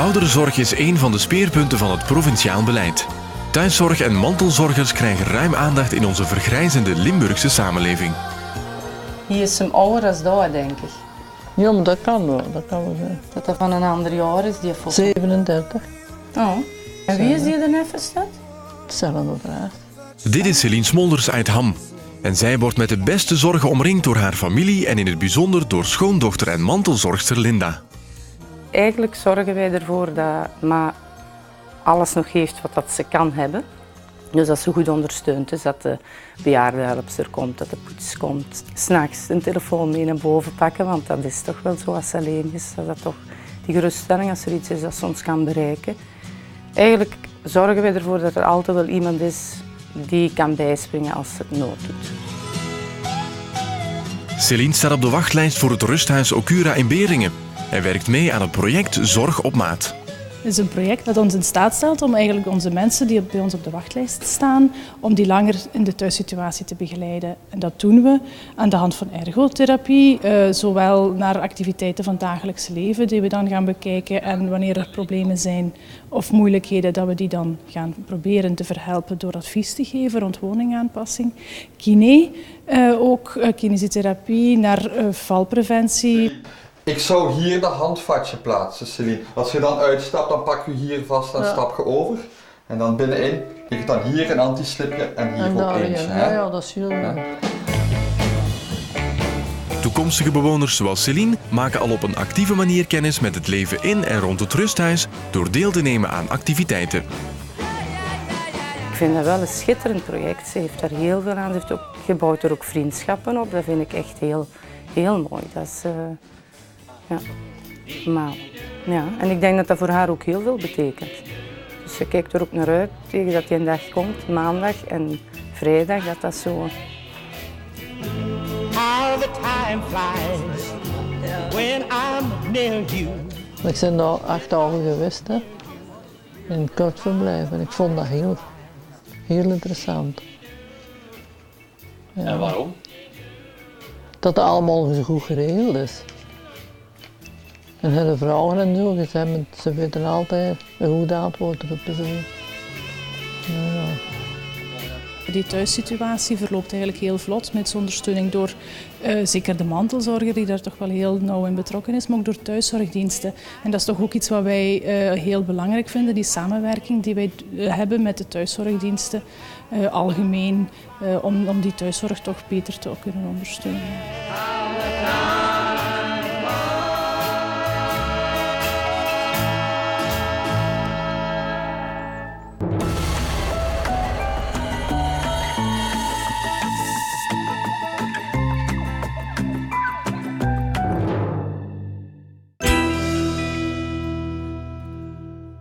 Ouderenzorg is een van de speerpunten van het provinciaal beleid. Thuiszorg en mantelzorgers krijgen ruim aandacht in onze vergrijzende Limburgse samenleving. Hier is hem ouder dan daar, denk ik. Ja, maar dat kan wel. Dat kan wel zijn. Dat dat van een ander jaar is, die foto. 37. Oh. En wie is die er net verstaat? Hetzelfde vraag. Dit is Celine Smolders uit Ham. En zij wordt met de beste zorgen omringd door haar familie en in het bijzonder door schoondochter en mantelzorgster Linda. Eigenlijk zorgen wij ervoor dat Ma alles nog heeft wat dat ze kan hebben. Dus dat ze goed ondersteund is, dat de bejaardenhelpster komt, dat de poets komt. 's Nachts een telefoon mee naar boven pakken, want dat is toch wel zo als ze alleen is. Dat toch die geruststelling als er iets is dat ze ons kan bereiken. Eigenlijk zorgen wij ervoor dat er altijd wel iemand is die kan bijspringen als het nood doet. Celine staat op de wachtlijst voor het rusthuis Okura in Beringen en werkt mee aan het project Zorg op Maat. Het is een project dat ons in staat stelt om eigenlijk onze mensen die bij ons op de wachtlijst staan, om die langer in de thuissituatie te begeleiden. En dat doen we aan de hand van ergotherapie, zowel naar activiteiten van het dagelijks leven die we dan gaan bekijken en wanneer er problemen zijn of moeilijkheden, dat we die dan gaan proberen te verhelpen door advies te geven rond woningaanpassing. Kiné, ook kinesiotherapie naar valpreventie. Ik zou hier dat handvatje plaatsen, Celine. Als je dan uitstapt, dan pak je hier vast en stap je over. En dan binnenin ligt dan hier een anti-slipje en hier ook eentje. Ja, dat is heel goed. Toekomstige bewoners zoals Celine maken al op een actieve manier kennis met het leven in en rond het rusthuis door deel te nemen aan activiteiten. Ik vind dat wel een schitterend project. Ze heeft daar heel veel aan. Ze heeft ook, gebouwt er ook vriendschappen op. Dat vind ik echt heel mooi. Dat is, ja. Maar, ja. En ik denk dat dat voor haar ook heel veel betekent. Dus ze kijkt er ook naar uit tegen dat die een dag komt, maandag en vrijdag, dat zo... How the time flies when I'm near you. Ik ben daar 8 dagen geweest, hè, in een kort verblijf en ik vond dat heel interessant. Ja. En waarom? Dat het allemaal zo goed geregeld is. En hele vragen en zo, ze weten altijd een goed antwoord erop te zeggen. Ja. Die thuissituatie verloopt eigenlijk heel vlot met ondersteuning door zeker de mantelzorger die daar toch wel heel nauw in betrokken is, maar ook door thuiszorgdiensten. En dat is toch ook iets wat wij heel belangrijk vinden, die samenwerking die wij hebben met de thuiszorgdiensten algemeen, om die thuiszorg toch beter te kunnen ondersteunen.